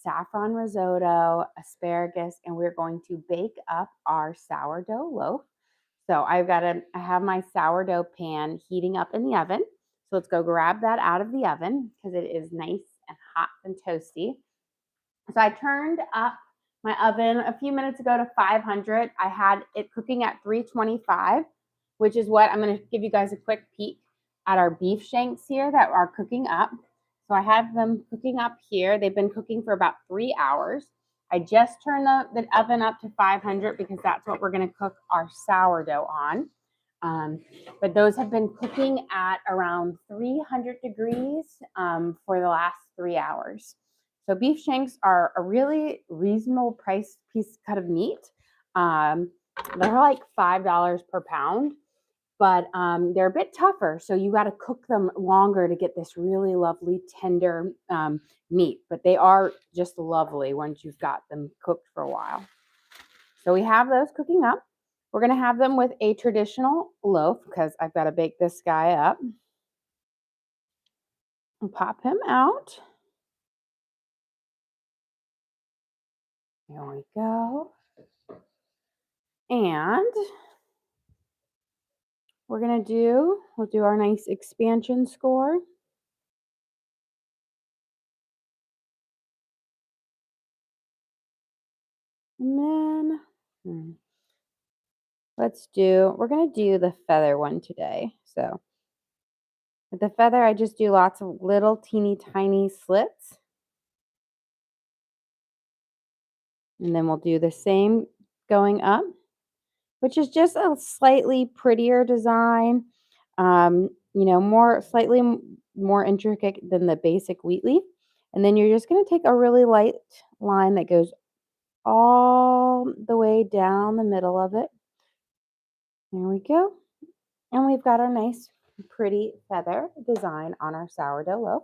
saffron risotto, asparagus, and we're going to bake up our sourdough loaf. So I have my sourdough pan heating up in the oven. So let's go grab that out of the oven because it is nice and hot and toasty. So I turned up my oven a few minutes ago to 500. I had it cooking at 325, which is what I'm going to give you guys a quick peek at our beef shanks here that are cooking up. So I have them cooking up here. They've been cooking for about 3 hours. I just turned the oven up to 500 because that's what we're going to cook our sourdough on. But those have been cooking at around 300 degrees for the last 3 hours. So beef shanks are a really reasonable price piece cut of meat. They're like $5 per pound, but they're a bit tougher. So you got to cook them longer to get this really lovely tender meat. But they are just lovely once you've got them cooked for a while. So we have those cooking up. We're going to have them with a traditional loaf because I've got to bake this guy up. And pop him out. There we go. And we'll do our nice expansion score. And then we're going to do the feather one today. So with the feather, I just do lots of little teeny tiny slits. And then we'll do the same going up, which is just a slightly prettier design. Slightly more intricate than the basic wheat leaf. And then you're just going to take a really light line that goes all the way down the middle of it. There we go. And we've got our nice, pretty feather design on our sourdough loaf.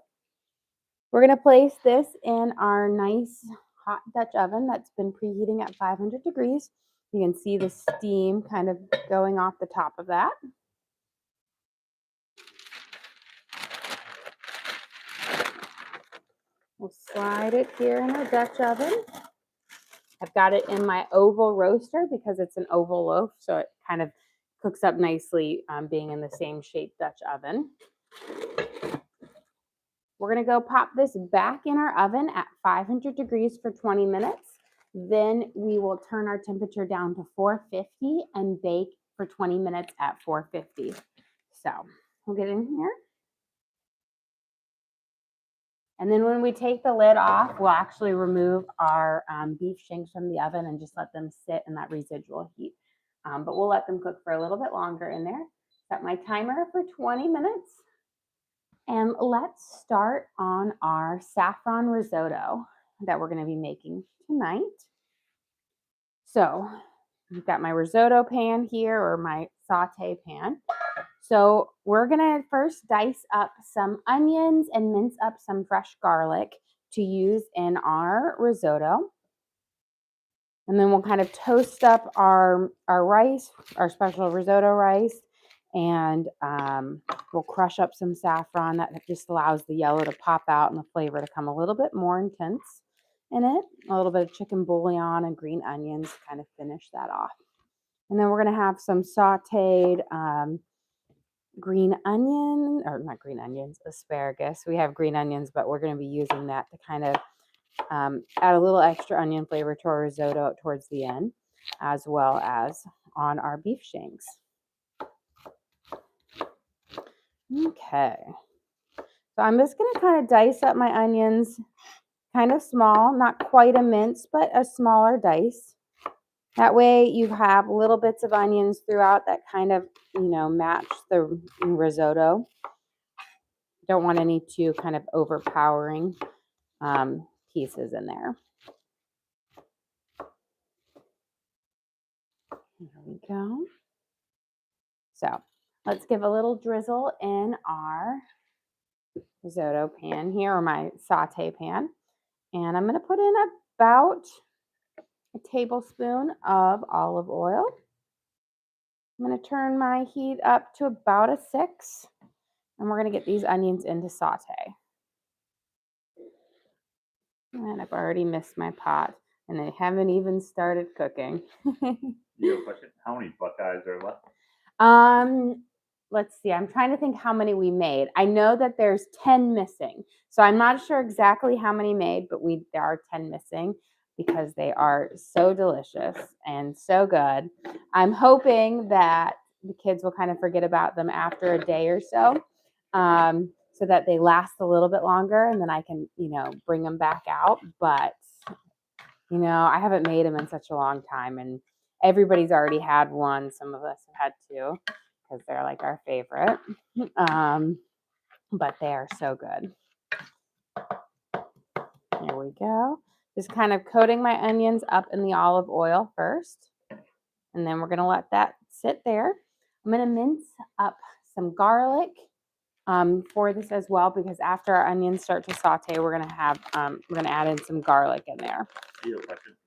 We're going to place this in our nice hot Dutch oven that's been preheating at 500 degrees. You can see the steam kind of going off the top of that. We'll slide it here in our Dutch oven. I've got it in my oval roaster because it's an oval loaf, so it kind of cooks up nicely being in the same shape Dutch oven. We're going to go pop this back in our oven at 500 degrees for 20 minutes. Then we will turn our temperature down to 450 and bake for 20 minutes at 450. So we'll get in here. And then when we take the lid off, we'll actually remove our beef shanks from the oven and just let them sit in that residual heat. But we'll let them cook for a little bit longer in there. Set my timer for 20 minutes. And let's start on our saffron risotto that we're going to be making tonight. So I've got my risotto pan here, or my saute pan. So we're going to first dice up some onions and mince up some fresh garlic to use in our risotto. And then we'll kind of toast up our rice, our special risotto rice, and we'll crush up some saffron. That just allows the yellow to pop out and the flavor to come a little bit more intense in it. A little bit of chicken bouillon and green onions to kind of finish that off. And then we're going to have some sauteed asparagus. We have green onions, but we're going to be using that to kind of add a little extra onion flavor to our risotto towards the end, as well as on our beef shanks. Okay, so I'm just going to kind of dice up my onions kind of small, not quite a mince, but a smaller dice. That way you have little bits of onions throughout that kind of, match the risotto. Don't want any too kind of overpowering pieces in there. There we go. So let's give a little drizzle in our risotto pan here, or my saute pan. And I'm going to put in about a tablespoon of olive oil. I'm going to turn my heat up to about a 6. And we're going to get these onions into saute. And I've already missed my pot, and I haven't even started cooking. You have a question? How many Buckeyes are left? Let's see. I'm trying to think how many we made. I know that there's 10 missing. So I'm not sure exactly how many made, but there are 10 missing because they are so delicious and so good. I'm hoping that the kids will kind of forget about them after a day or so, so that they last a little bit longer and then I can, bring them back out. But, I haven't made them in such a long time, and everybody's already had one. Some of us have had two because they're like our favorite. But they are so good. Here we go. Just kind of coating my onions up in the olive oil first. And then we're going to let that sit there. I'm going to mince up some garlic for this as well, because after our onions start to saute, we're going to add in some garlic in there.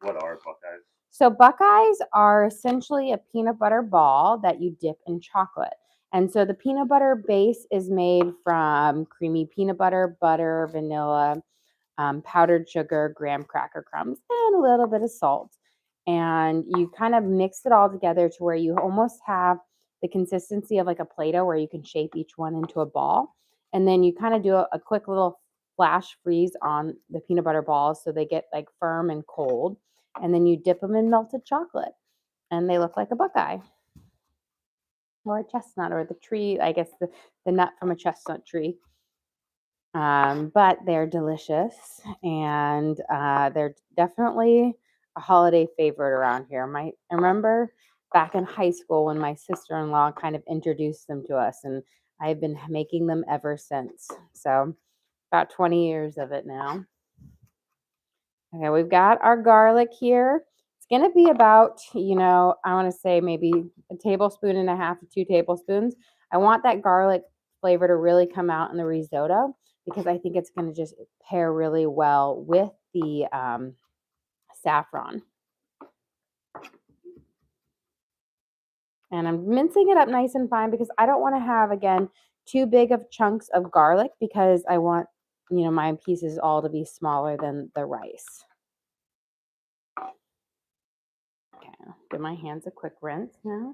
What are Buckeyes? So Buckeyes are essentially a peanut butter ball that you dip in chocolate. And so the peanut butter base is made from creamy peanut butter, butter, vanilla, powdered sugar, graham cracker crumbs, and a little bit of salt. And you kind of mix it all together to where you almost have the consistency of like a Play-Doh, where you can shape each one into a ball. And then you kind of do a quick little flash freeze on the peanut butter balls so they get like firm and cold. And then you dip them in melted chocolate and they look like a Buckeye or a chestnut, or the tree, I guess the nut from a chestnut tree. But they're delicious, and they're definitely a holiday favorite around here. I remember back in high school when my sister-in-law kind of introduced them to us, and I've been making them ever since. So about 20 years of it now. Okay, we've got our garlic here. It's going to be about, I want to say maybe a tablespoon and a half to 2 tablespoons. I want that garlic flavor to really come out in the risotto, because I think it's going to just pair really well with the saffron. And I'm mincing it up nice and fine because I don't want to have, again, too big of chunks of garlic, because I want, my pieces all to be smaller than the rice. Okay, I'll give my hands a quick rinse now.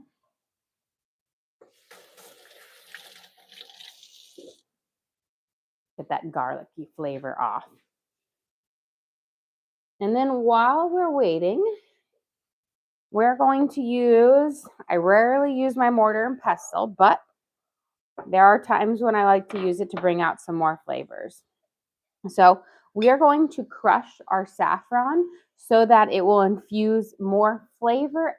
Get that garlicky flavor off. And then while we're waiting, we're going to I rarely use my mortar and pestle, but there are times when I like to use it to bring out some more flavors. So we are going to crush our saffron so that it will infuse more flavor,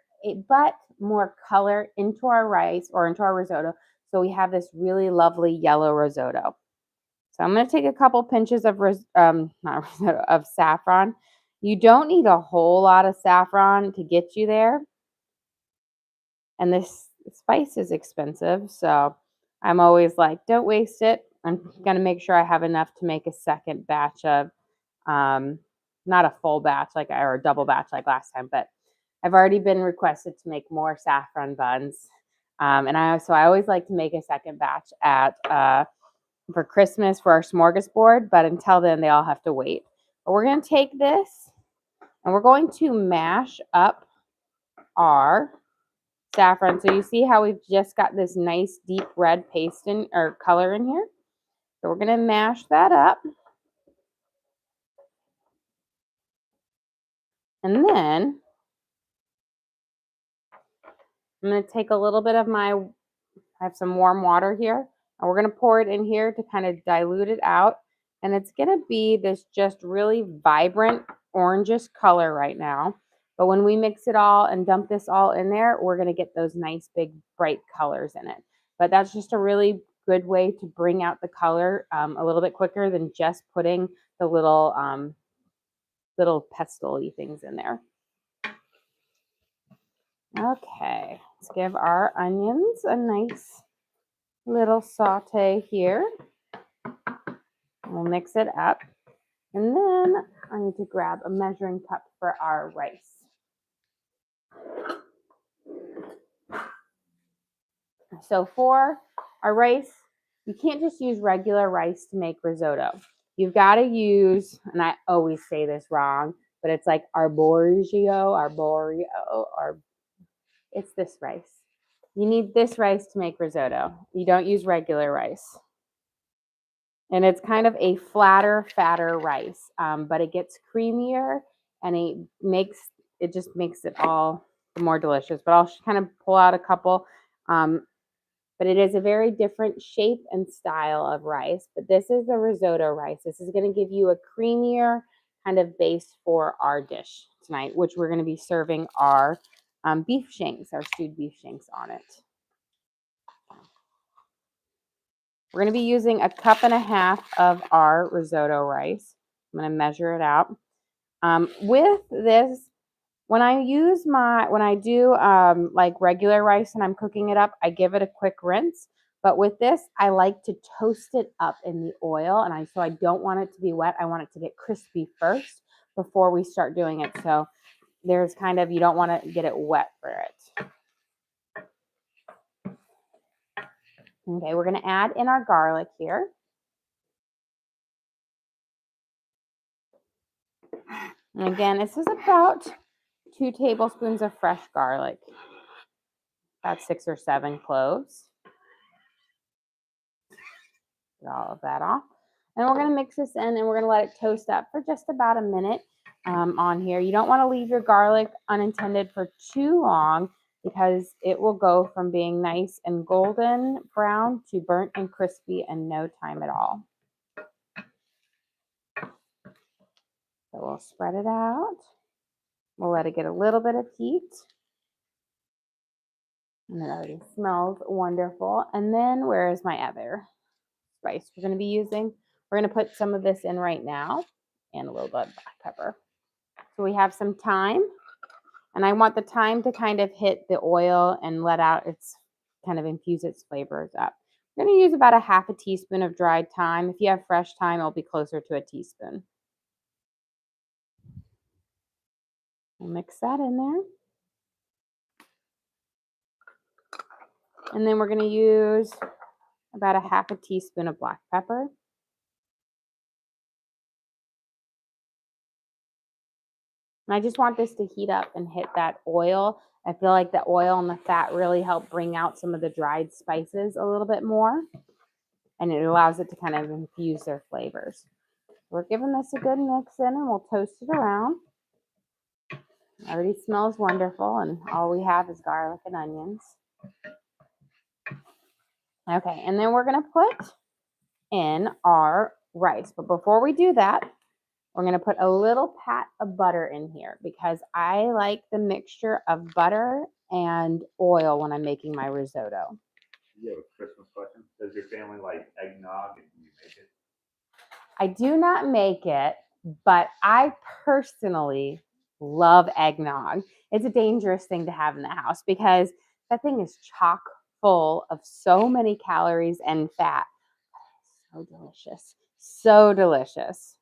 but more color into our rice or into our risotto. So we have this really lovely yellow risotto. So I'm going to take a couple pinches of of saffron. You don't need a whole lot of saffron to get you there. And this spice is expensive, so I'm always like, don't waste it. I'm going to make sure I have enough to make a second batch of, not a full batch or a double batch like last time, but I've already been requested to make more saffron buns. And I always like to make a second batch for Christmas for our smorgasbord, but until then, they all have to wait. But we're going to take this and we're going to mash up our saffron. So you see how we've just got this nice deep red paste or color in here? So we're going to mash that up. And then I'm going to take a little bit of I have some warm water here, and we're going to pour it in here to kind of dilute it out. And it's going to be this just really vibrant orangish color right now. But when we mix it all and dump this all in there, we're going to get those nice big bright colors in it. But that's just a really good way to bring out the color a little bit quicker than just putting the little pestle-y things in there. Okay, let's give our onions a nice little saute here. We'll mix it up. And then I need to grab a measuring cup for our rice. So for our rice, you can't just use regular rice to make risotto. You've got to use, and I always say this wrong, but it's like arborio, or it's this rice. You need this rice to make risotto. You don't use regular rice. And it's kind of a flatter, fatter rice, but it gets creamier and it just makes it all more delicious. But I'll kind of pull out a couple. But it is a very different shape and style of rice. But this is the risotto rice. This is going to give you a creamier kind of base for our dish tonight, which we're going to be serving our beef shanks, our stewed beef shanks on it. We're going to be using 1.5 cups of our risotto rice. I'm going to measure it out. With this, when I do like regular rice and I'm cooking it up, I give it a quick rinse. But with this, I like to toast it up in the oil, and so I don't want it to be wet. I want it to get crispy first before we start doing it. So there's kind of, you don't want to get it wet for it. Okay, we're going to add in our garlic here. And again, this is about 2 tablespoons of fresh garlic. About 6 or 7 cloves. Get all of that off. And we're going to mix this in, and we're going to let it toast up for just about a minute on here. You don't want to leave your garlic unattended for too long, because it will go from being nice and golden brown to burnt and crispy in no time at all. So we'll spread it out. We'll let it get a little bit of heat. And it already smells wonderful. And then where is my other spice we're going to be using? We're going to put some of this in right now, and a little bit of black pepper. So we have some thyme, and I want the thyme to kind of hit the oil and let out kind of infuse its flavors up. We're going to use about 1/2 teaspoon of dried thyme. If you have fresh thyme, it'll be closer to a teaspoon. We'll mix that in there. And then we're going to use about 1/2 teaspoon of black pepper. And I just want this to heat up and hit that oil. I feel like the oil and the fat really help bring out some of the dried spices a little bit more. And it allows it to kind of infuse their flavors. We're giving this a good mix in, and we'll toast it around. It already smells wonderful, and all we have is garlic and onions. Okay, and then we're going to put in our rice. But before we do that, we're going to put a little pat of butter in here, because I like the mixture of butter and oil when I'm making my risotto. You have a Christmas question. Does your family like eggnog, and do you make it? I do not make it, but I personally love eggnog. It's a dangerous thing to have in the house, because that thing is chock full of so many calories and fat. So delicious. So delicious.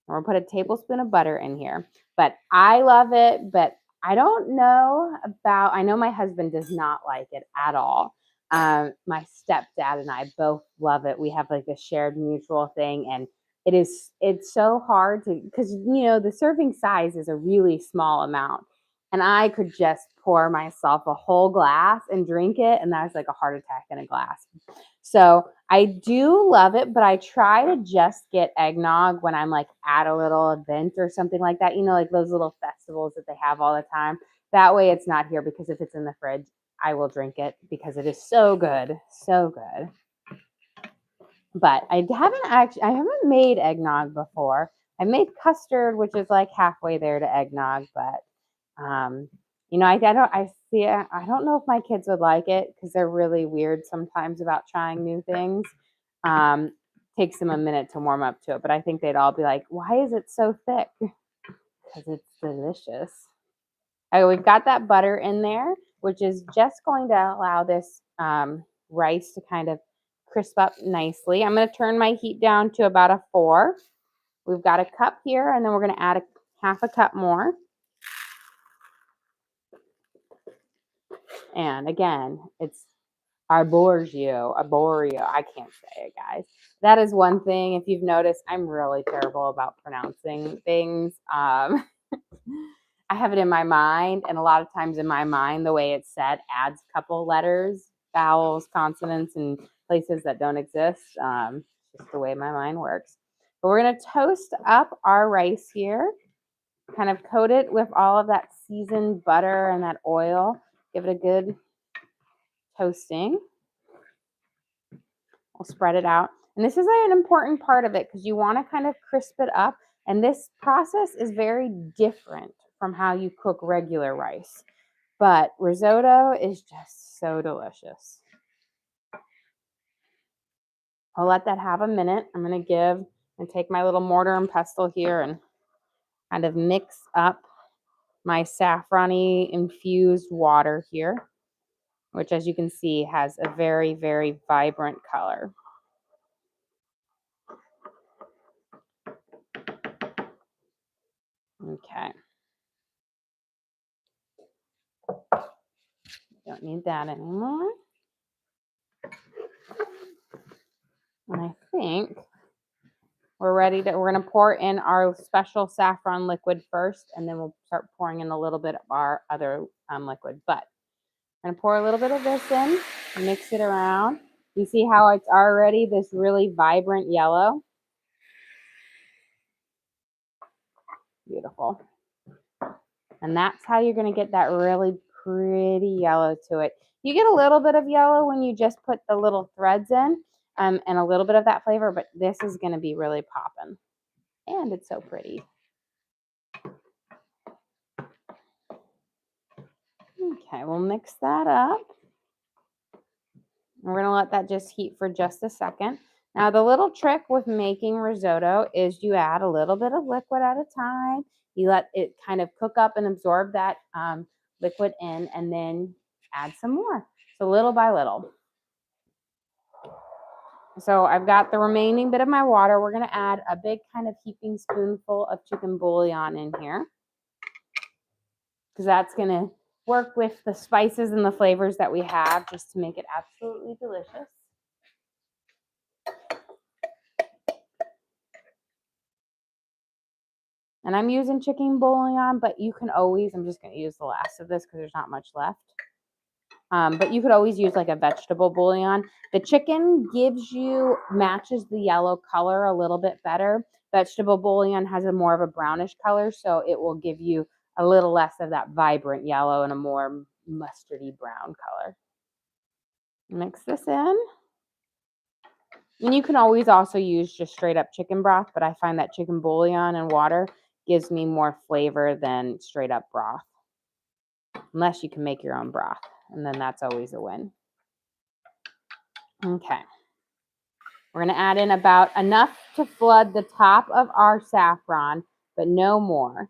And we'll put a tablespoon of butter in here. But I love it, but I don't know about, I know my husband does not like it at all. My stepdad and I both love it. We have like a shared mutual thing, and it's so hard to, because the serving size is a really small amount, and I could just pour myself a whole glass and drink it, and that's like a heart attack in a glass. So I do love it, but I try to just get eggnog when I'm like at a little event or something like that, like those little festivals that they have all the time. That way it's not here, because if it's in the fridge, I will drink it, because it is so good. So good. But I haven't made eggnog before. I made custard, which is like halfway there to eggnog, but I don't know if my kids would like it, because they're really weird sometimes about trying new things. Takes them a minute to warm up to it, but I think they'd all be like, "Why is it so thick?" Because it's delicious. Okay, we've got that butter in there, which is just going to allow this rice to kind of crisp up nicely. I'm going to turn my heat down to about a 4. We've got a cup here, and then we're going to add 1/2 cup more. And again, it's I bores you. I bore you. I can't say it, guys. That is one thing. If you've noticed, I'm really terrible about pronouncing things. I have it in my mind, and a lot of times in my mind, the way it's said adds a couple letters, vowels, consonants, and places that don't exist. Just the way my mind works. But we're going to toast up our rice here, kind of coat it with all of that seasoned butter and that oil. Give it a good toasting. We'll spread it out. And this is an important part of it because you want to kind of crisp it up. And this process is very different from how you cook regular rice. But risotto is just so delicious. I'll let that have a minute. I'm going to take my little mortar and pestle here and kind of mix up my saffron-y infused water here, which as you can see has a very, very vibrant color. Okay. Don't need that anymore. And I think we're going to pour in our special saffron liquid first, and then we'll start pouring in a little bit of our other liquid. But I'm going to pour a little bit of this in, mix it around. You see how it's already this really vibrant yellow? Beautiful. And that's how you're going to get that really pretty yellow to it. You get a little bit of yellow when you just put the little threads in and a little bit of that flavor, but this is going to be really popping. And it's so pretty. Okay, we'll mix that up. We're going to let that just heat for just a second. Now, the little trick with making risotto is you add a little bit of liquid at a time. You let it kind of cook up and absorb that liquid in, and then add some more. So little by little. So I've got the remaining bit of my water. We're going to add a big kind of heaping spoonful of chicken bouillon in here, because that's going to work with the spices and the flavors that we have just to make it absolutely delicious. And I'm using chicken bouillon, but you can always, I'm just going to use the last of this because there's not much left. But you could always use like a vegetable bouillon. The chicken matches the yellow color a little bit better. Vegetable bouillon has a more of a brownish color, so it will give you a little less of that vibrant yellow and a more mustardy brown color. Mix this in. And you can always also use just straight up chicken broth, but I find that chicken bouillon and water gives me more flavor than straight up broth. Unless you can make your own broth, and then that's always a win. Okay. We're going to add in about enough to flood the top of our saffron, but no more.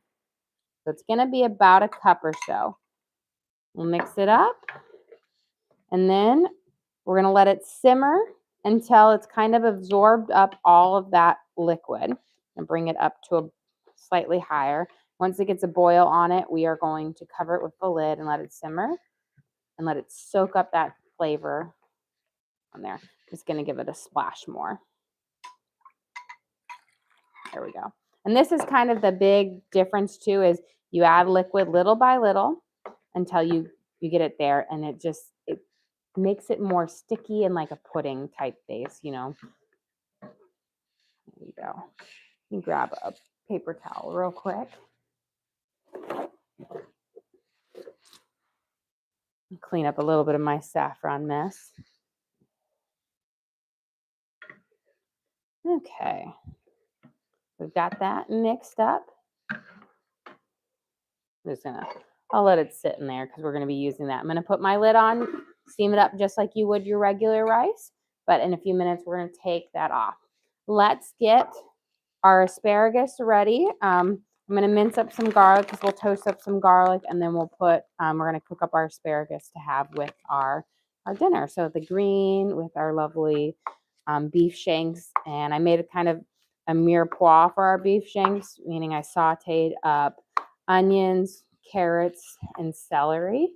So it's going to be about a cup or so. We'll mix it up, and then we're going to let it simmer until it's kind of absorbed up all of that liquid, and bring it up to a slightly higher. Once it gets a boil on it, we are going to cover it with the lid and let it simmer and let it soak up that flavor on there. Just going to give it a splash more. There we go. And this is kind of the big difference too, is you add liquid little by little until you get it there, and it makes it more sticky and like a pudding type base, you know. There you go. You grab a paper towel real quick. Clean up a little bit of my saffron mess. Okay. We've got that mixed up. I'll let it sit in there because we're going to be using that. I'm going to put my lid on, steam it up just like you would your regular rice, but in a few minutes we're going to take that off. Let's get our asparagus ready. I'm going to mince up some garlic because we'll toast up some garlic, and then we're going to cook up our asparagus to have with our dinner. So the green with our lovely beef shanks, and I made a kind of a mirepoix for our beef shanks, meaning I sauteed up onions, carrots, and celery.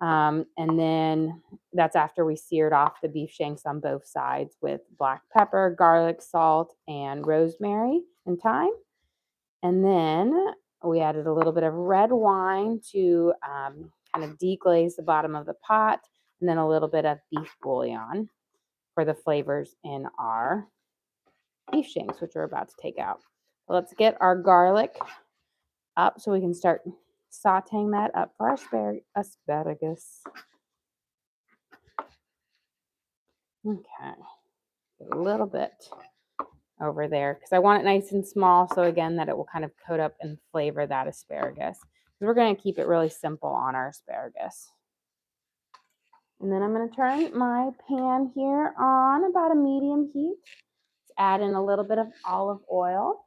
And then that's after we seared off the beef shanks on both sides with black pepper, garlic, salt, and rosemary and thyme. And then we added a little bit of red wine to kind of deglaze the bottom of the pot, and then a little bit of beef bouillon for the flavors in our beef shanks, which we're about to take out. So let's get our garlic up so we can start sauteing that up for our asparagus. Okay, a little bit over there because I want it nice and small, so again that it will kind of coat up and flavor that asparagus. We're going to keep it really simple on our asparagus. And then I'm going to turn my pan here on about a medium heat. Let's add in a little bit of olive oil.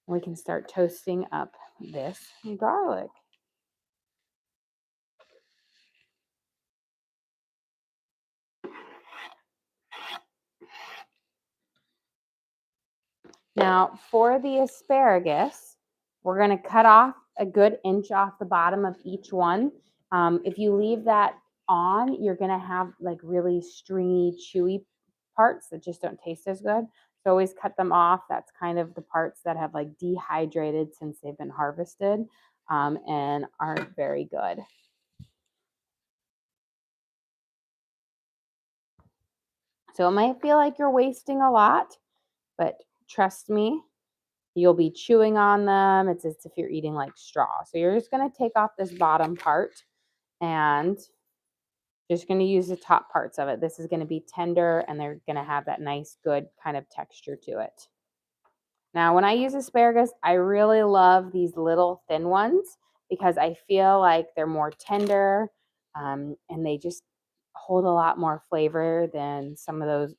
We can start toasting up this garlic. Now, for the asparagus, we're going to cut off a good inch off the bottom of each one. If you leave that on, you're going to have like really stringy, chewy parts that just don't taste as good. So always cut them off. That's kind of the parts that have like dehydrated since they've been harvested and aren't very good. So it might feel like you're wasting a lot, but trust me, you'll be chewing on them. It's as if you're eating like straw. So you're just going to take off this bottom part and just going to use the top parts of it. This is going to be tender and they're going to have that nice, good kind of texture to it. Now, when I use asparagus, I really love these little thin ones because I feel like they're more tender and they just hold a lot more flavor than some of those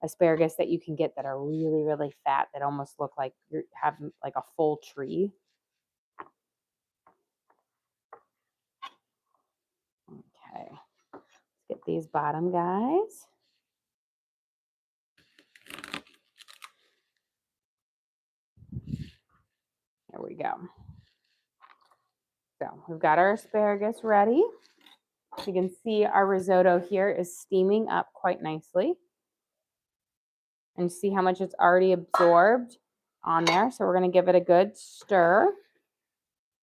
asparagus that you can get that are really, really fat that almost look like you have like a full tree. Okay, let's get these bottom guys. There we go. So we've got our asparagus ready. You can see our risotto here is steaming up quite nicely. And see how much it's already absorbed on there. So we're going to give it a good stir.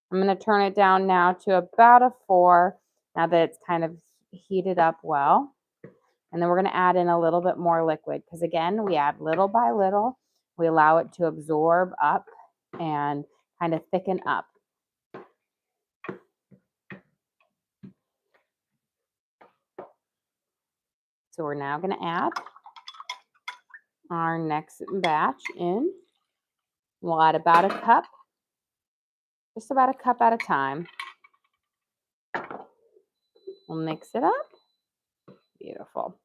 I'm going to turn it down now to about a 4 now that it's kind of heated up well. And then we're going to add in a little bit more liquid because again, we add little by little. We allow it to absorb up and kind of thicken up. So we're now going to add our next batch in. We'll add about a cup, just about a cup at a time. We'll mix it up. Beautiful.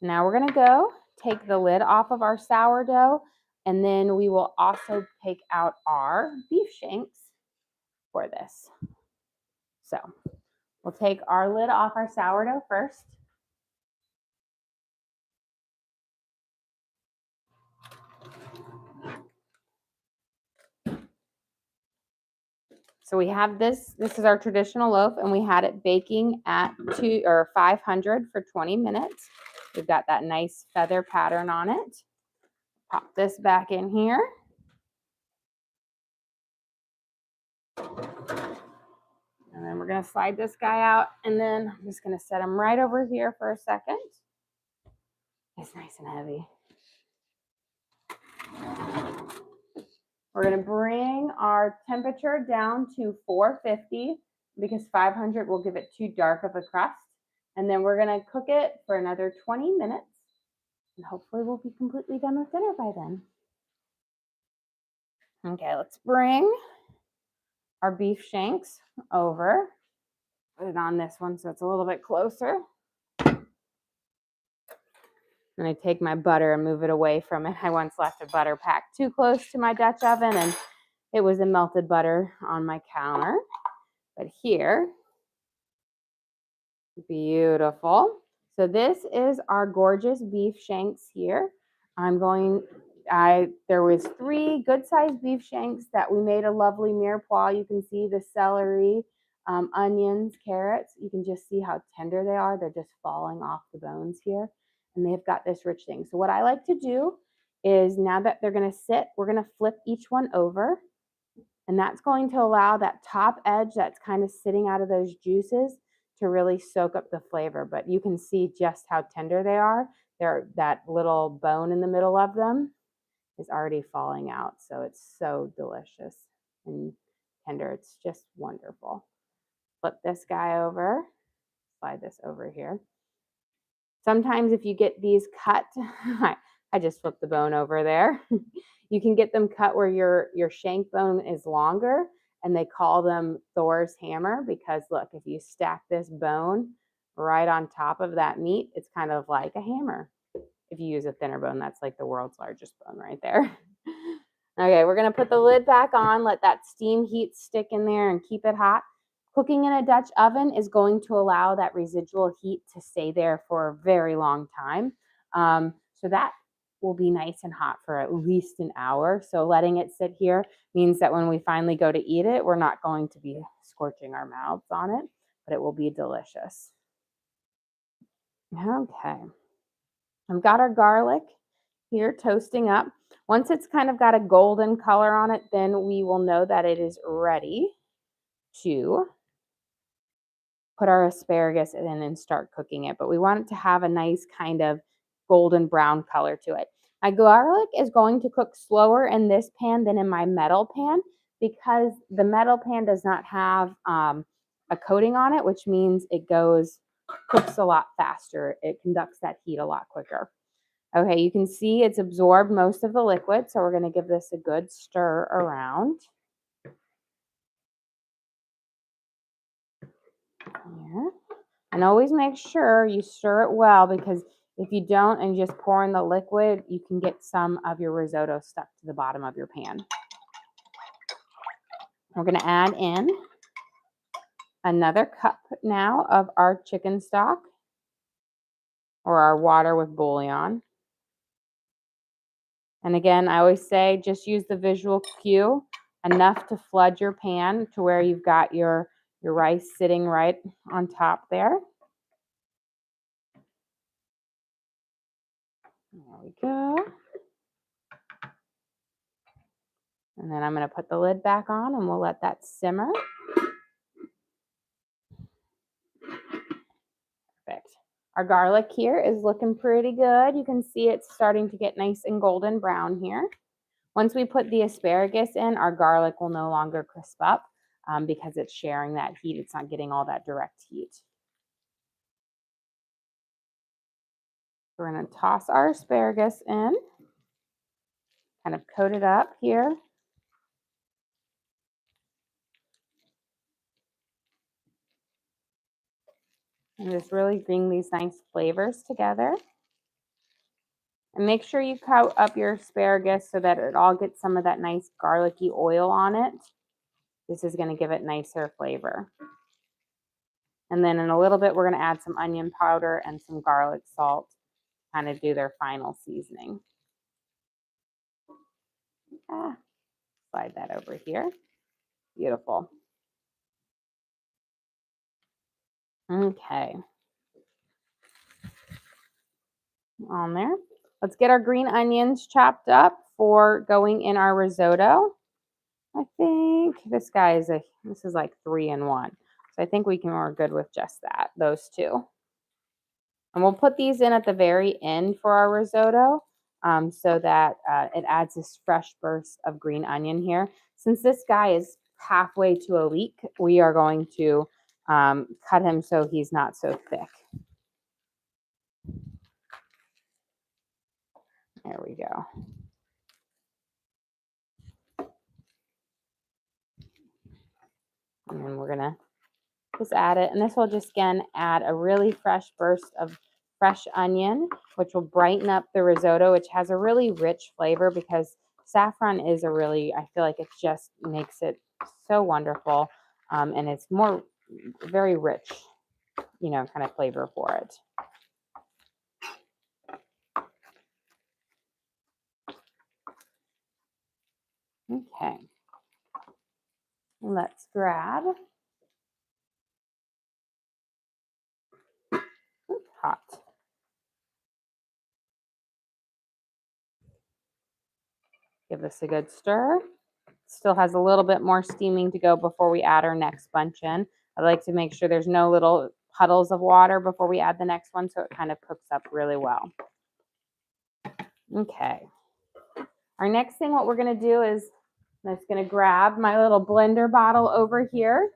Now we're going to go take the lid off of our sourdough, and then we will also take out our beef shanks for this. So we'll take our lid off our sourdough first. So we have this is our traditional loaf, and we had it baking at 500 for 20 minutes. We've got that nice feather pattern on it. Pop this back in here. And then we're going to slide this guy out, and then I'm just going to set him right over here for a second. It's nice and heavy. We're going to bring our temperature down to 450 because 500 will give it too dark of a crust. And then we're going to cook it for another 20 minutes. And hopefully we'll be completely done with dinner by then. Okay, let's bring our beef shanks over. Put it on this one so it's a little bit closer. And I take my butter and move it away from it. I once left a butter pack too close to my Dutch oven and it was a melted butter on my counter. But here, beautiful. So this is our gorgeous beef shanks here. I'm going there was 3 good-sized beef shanks that we made a lovely mirepoix. You can see the celery, onions, carrots. You can just see how tender they are. They're just falling off the bones here. And they've got this rich thing. So what I like to do is now that they're going to sit, we're going to flip each one over. And that's going to allow that top edge that's kind of sitting out of those juices to really soak up the flavor. But you can see just how tender they are. That little bone in the middle of them is already falling out. So it's so delicious and tender. It's just wonderful. Flip this guy over, slide this over here. Sometimes if you get these cut, I just flipped the bone over there. You can get them cut where your shank bone is longer, and they call them Thor's hammer because look, if you stack this bone right on top of that meat, it's kind of like a hammer. If you use a thinner bone, that's like the world's largest bone right there. Okay, we're gonna put the lid back on, let that steam heat stick in there and keep it hot. Cooking in a Dutch oven is going to allow that residual heat to stay there for a very long time. So that will be nice and hot for at least an hour. So letting it sit here means that when we finally go to eat it, we're not going to be scorching our mouths on it, but it will be delicious. Okay. I've got our garlic here toasting up. Once it's kind of got a golden color on it, then we will know that it is ready to put our asparagus in and start cooking it. But we want it to have a nice kind of golden brown color to it. My garlic is going to cook slower in this pan than in my metal pan because the metal pan does not have a coating on it, which means it cooks a lot faster. It conducts that heat a lot quicker. Okay, you can see it's absorbed most of the liquid, so we're going to give this a good stir around. Here. And always make sure you stir it well because if you don't and just pour in the liquid, you can get some of your risotto stuck to the bottom of your pan. We're going to add in another cup now of our chicken stock or our water with bouillon. And again, I always say just use the visual cue enough to flood your pan to where you've got your rice sitting right on top there. There we go. And then I'm going to put the lid back on and we'll let that simmer. Perfect. Our garlic here is looking pretty good. You can see it's starting to get nice and golden brown here. Once we put the asparagus in, our garlic will no longer crisp up because it's sharing that heat. It's not getting all that direct heat. We're going to toss our asparagus in, kind of coat it up here. And just really bring these nice flavors together. And make sure you coat up your asparagus so that it all gets some of that nice garlicky oil on it. This is going to give it nicer flavor. And then in a little bit, we're going to add some onion powder and some garlic salt to kind of do their final seasoning. Slide that over here. Beautiful. Okay. On there. Let's get our green onions chopped up for going in our risotto. I think this is like 3 in 1. So I think we're good with just those two. And we'll put these in at the very end for our risotto so that it adds this fresh burst of green onion here. Since this guy is halfway to a leek, we are going to cut him so he's not so thick. There we go. And then we're going to just add it. And this will just, again, add a really fresh burst of fresh onion, which will brighten up the risotto, which has a really rich flavor because saffron is I feel like it just makes it so wonderful. And it's very rich, kind of flavor for it. Okay. Let's grab. Oops, hot. Give this a good stir. Still has a little bit more steaming to go before we add our next bunch in. I like to make sure there's no little puddles of water before we add the next one, so it kind of cooks up really well. Okay. Our next thing, what we're going to do is I'm just going to grab my little blender bottle over here,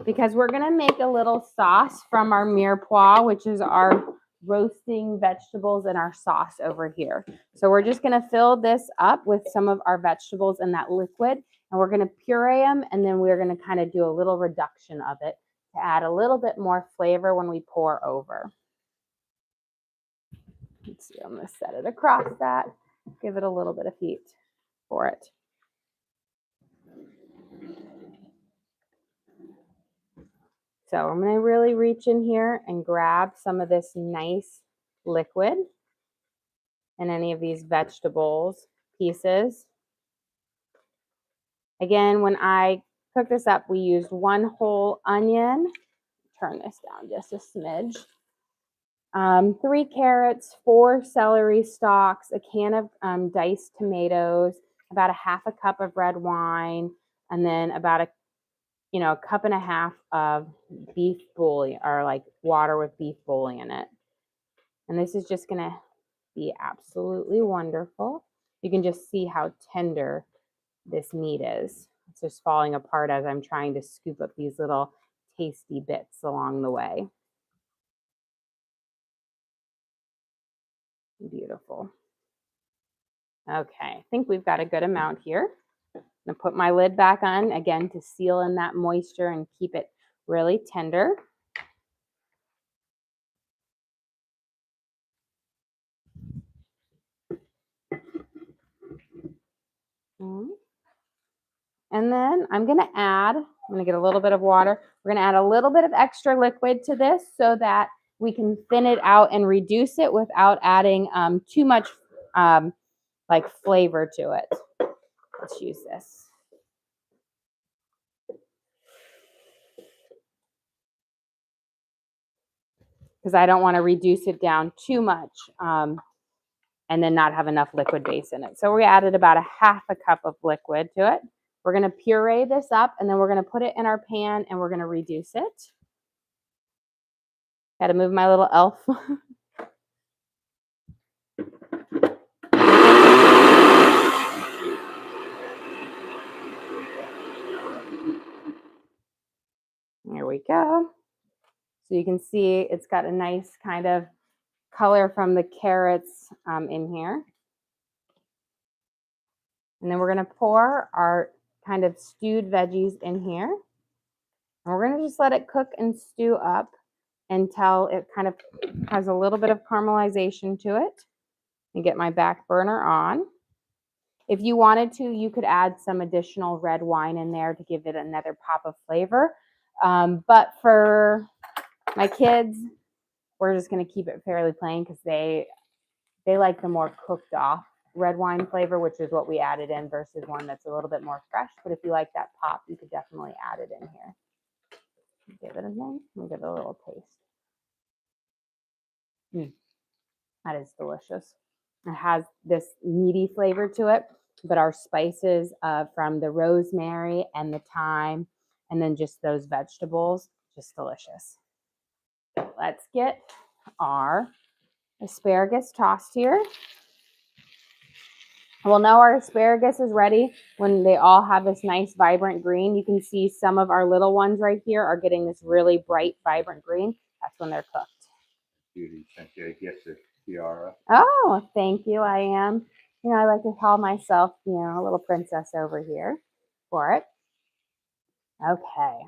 because we're going to make a little sauce from our mirepoix, which is our roasting vegetables and our sauce over here. So we're just going to fill this up with some of our vegetables in that liquid, and we're going to puree them, and then we're going to kind of do a little reduction of it to add a little bit more flavor when we pour over. Let's see, I'm going to set it across that, give it a little bit of heat for it. So I'm going to really reach in here and grab some of this nice liquid in any of these vegetables pieces. Again, when I cook this up, we used 1 whole onion. Turn this down just a smidge. 3 carrots, 4 celery stalks, a can of diced tomatoes, about a half a cup of red wine, and then about a cup and a half of beef bouillon, or like water with beef bouillon in it. And this is just going to be absolutely wonderful. You can just see how tender this meat is. It's just falling apart as I'm trying to scoop up these little tasty bits along the way. Beautiful. Okay, I think we've got a good amount here. I'm going to put my lid back on again to seal in that moisture and keep it really tender. And then I'm going to get a little bit of water. We're going to add a little bit of extra liquid to this so that we can thin it out and reduce it without adding too much like flavor to it. Let's use this. Because I don't want to reduce it down too much and then not have enough liquid base in it. So we added about a half a cup of liquid to it. We're going to puree this up, and then we're going to put it in our pan, and we're going to reduce it. Got to move my little elf. There we go. So you can see it's got a nice kind of color from the carrots in here. And then we're going to pour our kind of stewed veggies in here. And we're going to just let it cook and stew up until it kind of has a little bit of caramelization to it. And get my back burner on. If you wanted to, you could add some additional red wine in there to give it another pop of flavor. But for my kids, we're just going to keep it fairly plain because they like the more cooked off red wine flavor, which is what we added in, versus one that's a little bit more fresh. But if you like that pop, you could definitely add it in here. Give it a name and give it a little taste. That is delicious. It has this meaty flavor to it, but our spices from the rosemary and the thyme, and then just those vegetables, just delicious. So let's get our asparagus tossed here. We'll know our asparagus is ready when they all have this nice vibrant green. You can see some of our little ones right here are getting this really bright, vibrant green. That's when they're cooked. Judy sent you a gift of tiara. Oh, thank you. I am. I like to call myself, a little princess over here for it. Okay.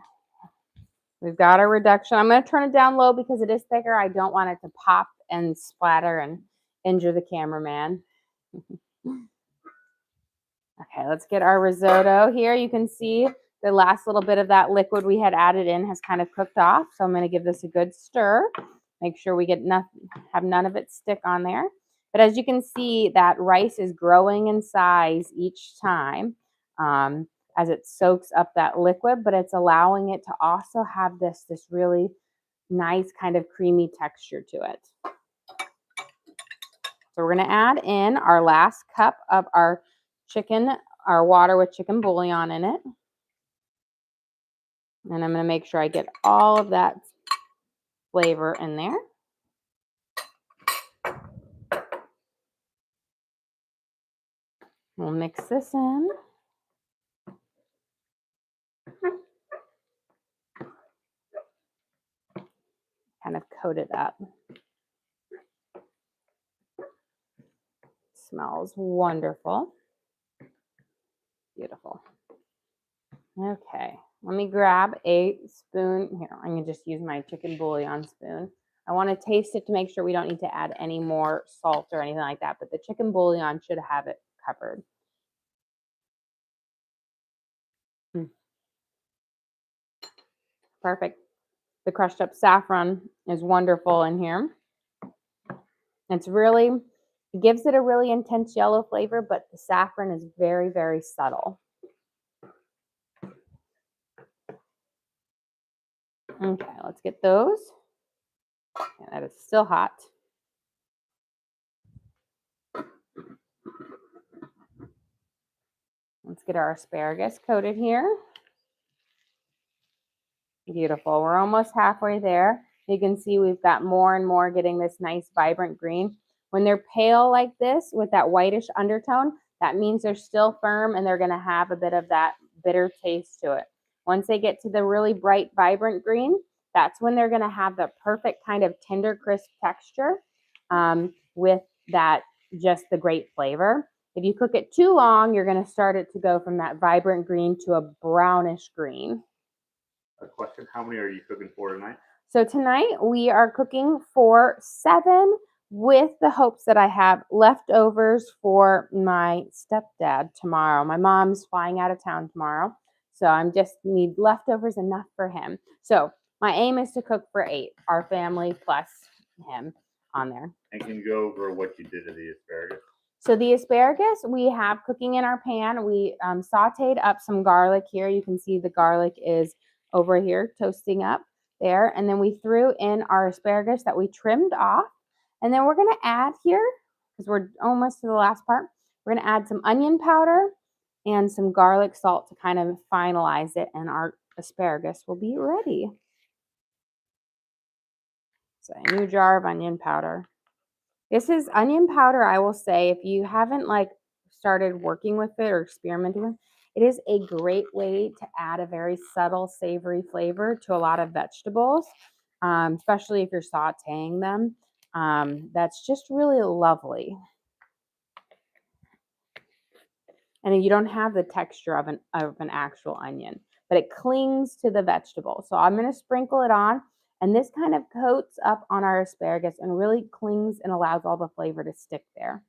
We've got our reduction. I'm going to turn it down low because it is thicker. I don't want it to pop and splatter and injure the cameraman. Okay, let's get our risotto here. You can see the last little bit of that liquid we had added in has kind of cooked off. So I'm going to give this a good stir. Make sure we have none of it stick on there. But as you can see, that rice is growing in size each time as it soaks up that liquid, but it's allowing it to also have this really nice kind of creamy texture to it. So we're going to add in our last cup of our water with chicken bouillon in it. And I'm going to make sure I get all of that flavor in there. We'll mix this in. Kind of coat it up. Smells wonderful. Beautiful. Okay, let me grab a spoon. Here, I'm going to just use my chicken bouillon spoon. I want to taste it to make sure we don't need to add any more salt or anything like that, but the chicken bouillon should have it covered. Perfect. The crushed up saffron is wonderful in here. It gives it a really intense yellow flavor, but the saffron is very, very subtle. Okay, let's get those. And that is still hot. Let's get our asparagus coated here. Beautiful. We're almost halfway there. You can see we've got more and more getting this nice vibrant green. When they're pale like this with that whitish undertone, that means they're still firm and they're going to have a bit of that bitter taste to it. Once they get to the really bright, vibrant green, that's when they're going to have the perfect kind of tender, crisp texture with that just the great flavor. If you cook it too long, you're going to start it to go from that vibrant green to a brownish green. A question, how many are you cooking for tonight? So tonight we are cooking for 7 with the hopes that I have leftovers for my stepdad tomorrow. My mom's flying out of town tomorrow, so I just need leftovers enough for him. So my aim is to cook for 8, our family plus him on there. And can you go over what you did to the asparagus? So the asparagus we have cooking in our pan. We sauteed up some garlic here. You can see the garlic is over here toasting up there. And then we threw in our asparagus that we trimmed off. And then we're going to add here, because we're almost to the last part, we're going to add some onion powder and some garlic salt to kind of finalize it. And our asparagus will be ready. So a new jar of onion powder. This is onion powder, I will say, if you haven't started working with it or experimenting with it, it is a great way to add a very subtle, savory flavor to a lot of vegetables, especially if you're sauteing them. That's just really lovely. And you don't have the texture of an actual onion, but it clings to the vegetable. So I'm going to sprinkle it on. And this kind of coats up on our asparagus and really clings and allows all the flavor to stick there.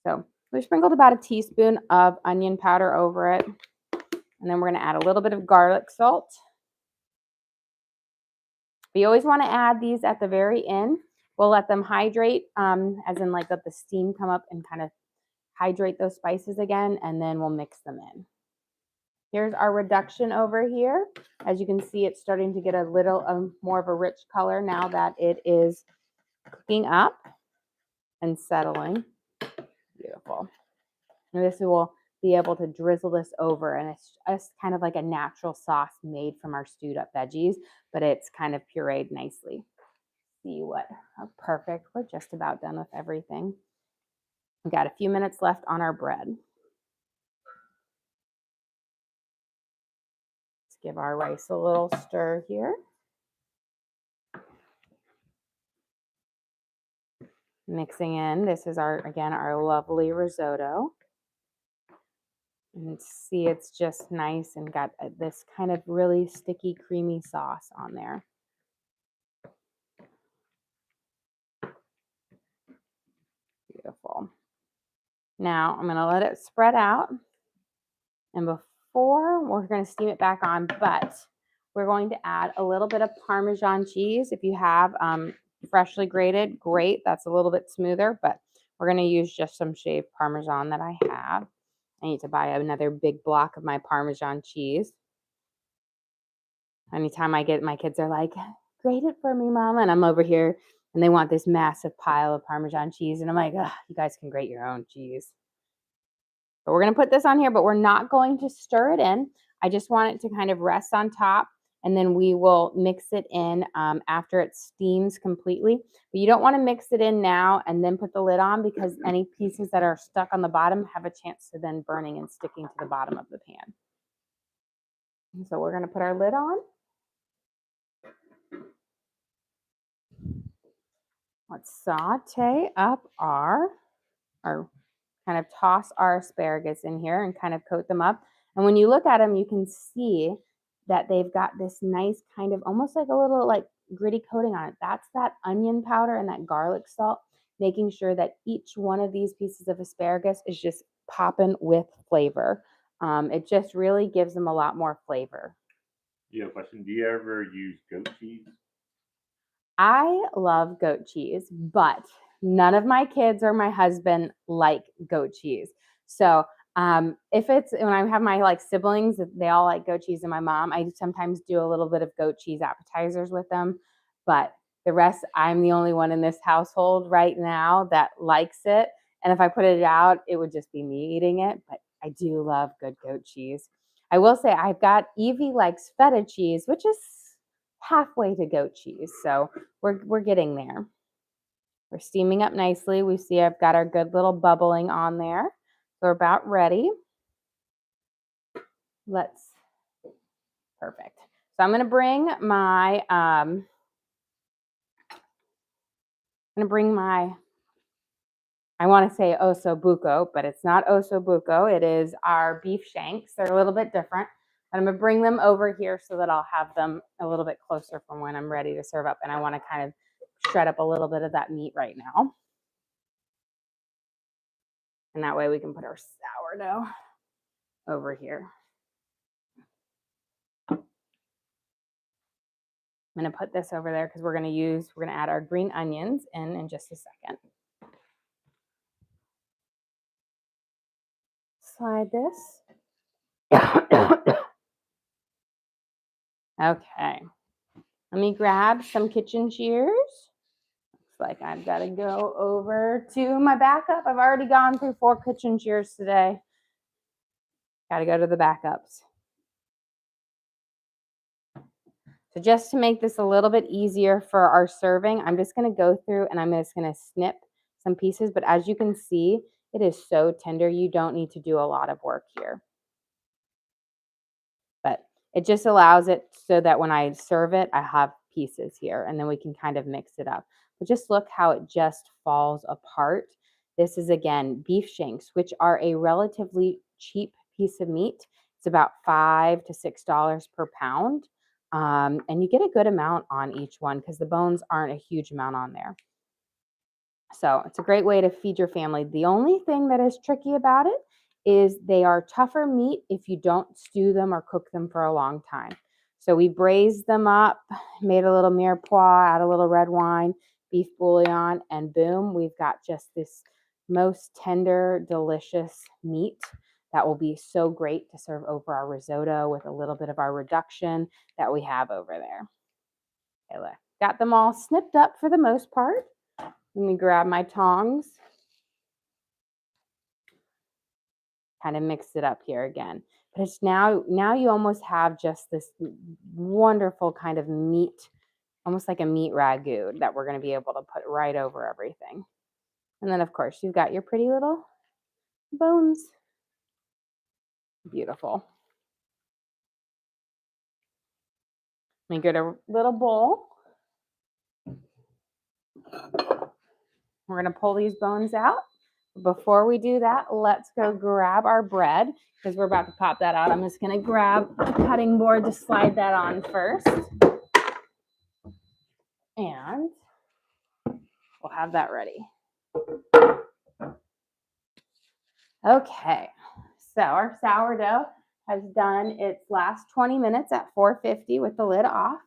So we sprinkled about a teaspoon of onion powder over it. And then we're going to add a little bit of garlic salt. We always want to add these at the very end. We'll let them hydrate, as in let the steam come up and kind of hydrate those spices again, and then we'll mix them in. Here's our reduction over here. As you can see, it's starting to get a little more of a rich color now that it is cooking up and settling. Beautiful. And this will be able to drizzle this over, and it's just kind of like a natural sauce made from our stewed up veggies, but it's kind of pureed nicely. See what? Oh, perfect. We're just about done with everything. We've got a few minutes left on our bread. Give our rice a little stir here. Mixing in, this is again our lovely risotto. And see, it's just nice and got this kind of really sticky, creamy sauce on there. Beautiful. Now I'm going to let it spread out. And before, we're going to steam it back on, but we're going to add a little bit of Parmesan cheese. If you have freshly grated, great. That's a little bit smoother, but We're going to use just some shaved Parmesan that I have. I need to buy another big block of my Parmesan cheese. Anytime I get, my kids are like, grate it for me, Mama. And I'm over here and they want this massive pile of Parmesan cheese. And I'm like, you guys can grate your own cheese. But we're going to put this on here, but we're not going to stir it in. I just want it to kind of rest on top, and then we will mix it in after it steams completely. But you don't want to mix it in now and then put the lid on, because any pieces that are stuck on the bottom have a chance to then burning and sticking to the bottom of the pan. And so we're going to put our lid on. Let's saute up our kind of toss our asparagus in here and kind of coat them up. And when you look at them, you can see that they've got this nice kind of almost like a little like gritty coating on it. That's that onion powder and that garlic salt, making sure that each one of these pieces of asparagus is just popping with flavor. It just really gives them a lot more flavor. You have a question? Do you ever use goat cheese? I love goat cheese, but none of my kids or my husband like goat cheese. So if it's when I have my like siblings, they all like goat cheese, and my mom, I sometimes do a little bit of goat cheese appetizers with them. But the rest, I'm the only one in this household right now that likes it. And if I put it out, it would just be me eating it. But I do love good goat cheese. I will say I've got Evie likes feta cheese, which is halfway to goat cheese. So we're getting there. We're steaming up nicely. We see I've got our good little bubbling on there. So we're about ready. Perfect. So I'm going to bring my, I want to say osso buco, but it's not osso buco. It is our beef shanks. They're a little bit different. But I'm going to bring them over here so that I'll have them a little bit closer from when I'm ready to serve up. And I want to kind of shred up a little bit of that meat right now. And that way we can put our sourdough over here. I'm going to put this over there because we're going to add our green onions in just a second. Slide this. Okay. Let me grab some kitchen shears. Looks like I've got to go over to my backup. I've already gone through 4 kitchen shears today. Got to go to the backups. So just to make this a little bit easier for our serving, I'm just going to go through and I'm just going to snip some pieces. But as you can see, it is so tender. You don't need to do a lot of work here. But it just allows it so that when I serve it, I have pieces here, and then we can kind of mix it up. But just look how it just falls apart. This is, again, beef shanks, which are a relatively cheap piece of meat. It's about $5 to $6 per pound. And you get a good amount on each one because the bones aren't a huge amount on there. So it's a great way to feed your family. The only thing that is tricky about it is they are tougher meat if you don't stew them or cook them for a long time. So we braised them up, made a little mirepoix, add a little red wine, beef bouillon, and boom, we've got just this most tender, delicious meat that will be so great to serve over our risotto with a little bit of our reduction that we have over there. Okay, look, got them all snipped up for the most part. Let me grab my tongs. Kind of mix it up here again. But it's now you almost have just this wonderful kind of meat, almost like a meat ragu that we're going to be able to put right over everything. And then, of course, you've got your pretty little bones. Beautiful. Let me get a little bowl. We're going to pull these bones out. Before we do that, let's go grab our bread because we're about to pop that out. I'm just going to grab a cutting board to slide that on first. And we'll have that ready. Okay, so our sourdough has done its last 20 minutes at 450 with the lid off.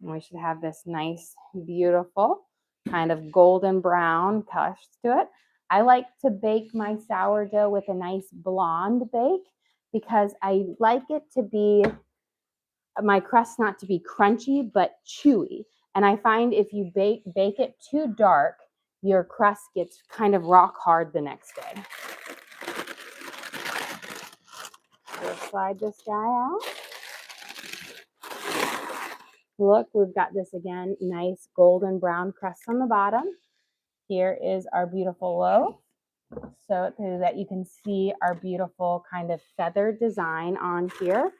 And we should have this nice, beautiful kind of golden brown crust to it. I like to bake my sourdough with a nice blonde bake because I like it to be, my crust not to be crunchy, but chewy. And I find if you bake it too dark, your crust gets kind of rock hard the next day. So slide this guy out. Look, we've got this again, nice golden brown crust on the bottom. Here is our beautiful loaf, so that you can see our beautiful kind of feathered design on here.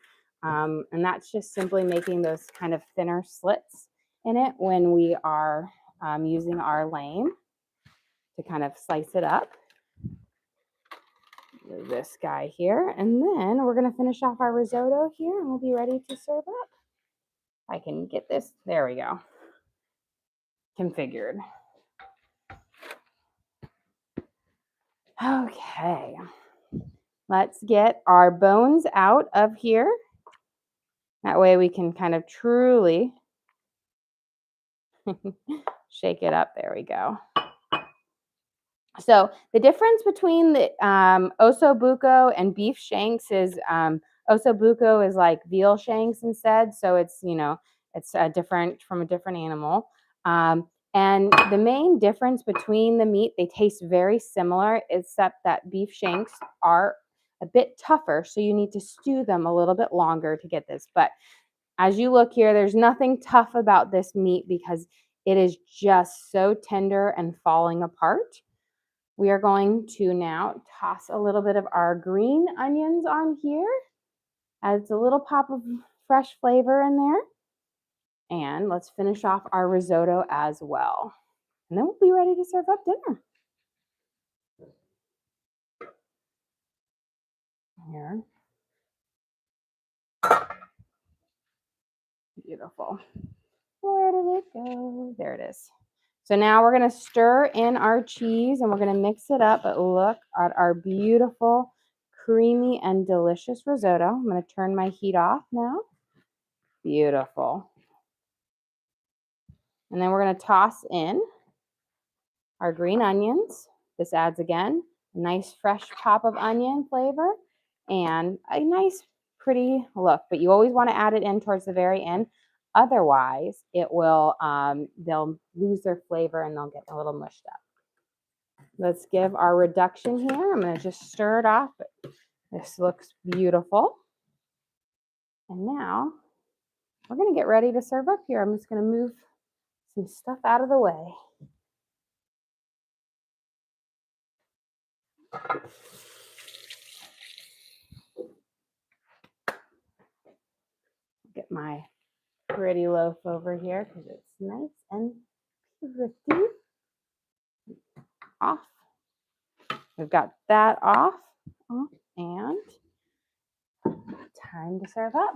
And that's just simply making those kind of thinner slits in it when we are using our lame to kind of slice it up. This guy here, and then we're going to finish off our risotto here, and we'll be ready to serve up. I can get this, there we go, configured. Okay, let's get our bones out of here. That way we can kind of truly shake it up. There we go. So the difference between the osso buco and beef shanks is osso buco is like veal shanks instead. So it's, you know, it's different from a different animal. And the main difference between the meat, they taste very similar, except that beef shanks are a bit tougher. So you need to stew them a little bit longer to get this. But as you look here, there's nothing tough about this meat because it is just so tender and falling apart. We are going to now toss a little bit of our green onions on here. Adds a little pop of fresh flavor in there. And let's finish off our risotto as well. And then we'll be ready to serve up dinner. Here. Beautiful. Where did it go? There it is. So now we're going to stir in our cheese and we're going to mix it up. But look at our beautiful, creamy, and delicious risotto. I'm going to turn my heat off now. Beautiful. And then we're going to toss in our green onions. This adds, again, a nice fresh pop of onion flavor and a nice pretty look. But you always want to add it in towards the very end. Otherwise, it will they'll lose their flavor and they'll get a little mushed up. Let's give our reduction here. I'm going to just stir it off. This looks beautiful. And now we're going to get ready to serve up here. I'm just going to move some stuff out of the way. Get my pretty loaf over here because it's nice and pretty. Off. We've got that off. And time to serve up.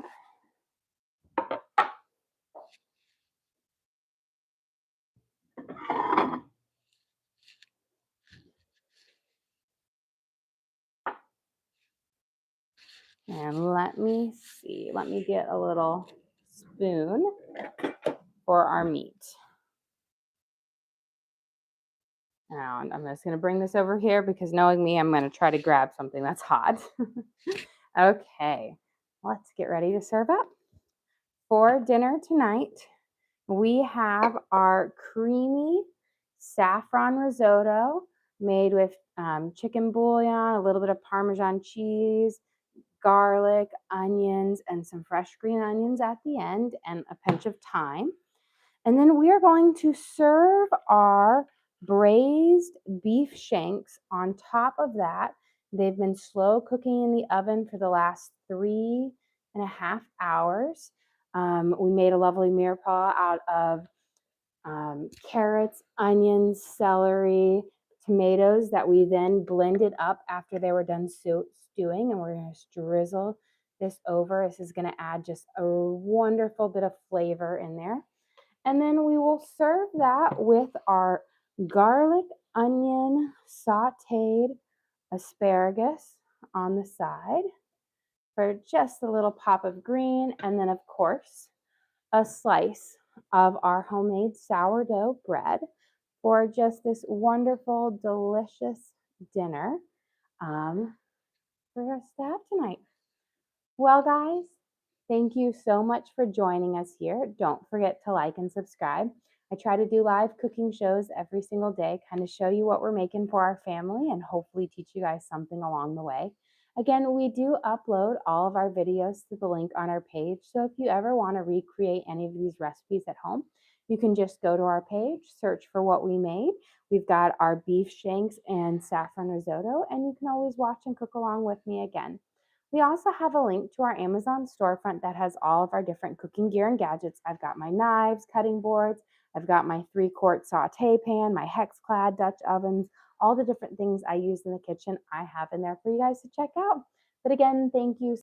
And let me see. Let me get a little spoon for our meat. Now, I'm just going to bring this over here because knowing me, I'm going to try to grab something that's hot. Okay, let's get ready to serve up. For dinner tonight, we have our creamy saffron risotto made with chicken bouillon, a little bit of Parmesan cheese, garlic, onions, and some fresh green onions at the end, and a pinch of thyme. And then we are going to serve our braised beef shanks on top of that. They've been slow cooking in the oven for the last 3.5 hours. We made a lovely mirepoix out of carrots, onions, celery, tomatoes that we then blended up after they were done stewing. And we're going to drizzle this over. This is going to add just a wonderful bit of flavor in there. And then we will serve that with our garlic, onion, sauteed asparagus on the side for just a little pop of green. And then, of course, a slice of our homemade sourdough bread for just this wonderful, delicious dinner um, for us to have tonight. Well, guys, thank you so much for joining us here. Don't forget to like and subscribe. I try to do live cooking shows every single day, kind of show you what we're making for our family and hopefully teach you guys something along the way. Again, we do upload all of our videos to the link on our page. So if you ever want to recreate any of these recipes at home, you can just go to our page, search for what we made. We've got our beef shanks and saffron risotto, and you can always watch and cook along with me again. We also have a link to our Amazon storefront that has all of our different cooking gear and gadgets. I've got my knives, cutting boards, I've got my 3-quart saute pan, my hex clad Dutch ovens, all the different things I use in the kitchen I have in there for you guys to check out. But again, thank you